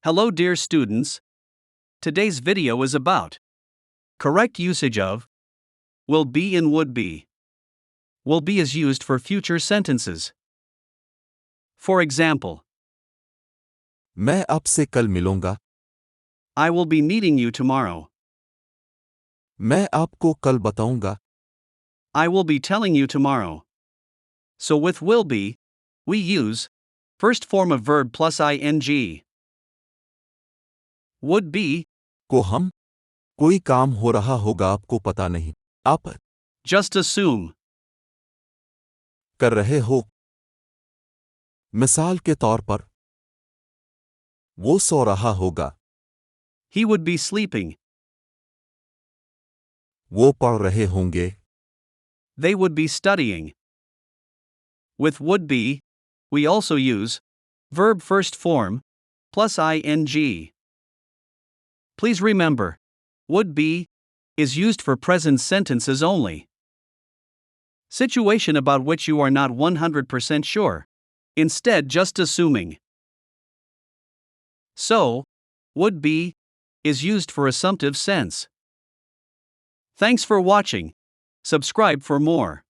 Hello dear students. Today's video is about correct usage of will be and would be. Will be is used for future sentences. For example, मैं आपसे कल मिलूंगा. I will be meeting you tomorrow. मैं आपको कल बताऊंगा. I will be telling you tomorrow. So with will be, we use first form of verb plus ing. Would be, को हम कोई काम हो रहा होगा आपको पता नहीं. आप just assume. कर रहे हो. मिसाल के तौर पर वो सो रहा होगा. He would be sleeping. वो पढ़ रहे होंगे. They would be studying. With would be, we also use verb first form plus ing. Please remember, would be is used for present sentences only. Situation about which you are not 100% sure. Instead, just assuming. So, would be is used for assumptive sense. Thanks for watching. Subscribe for more.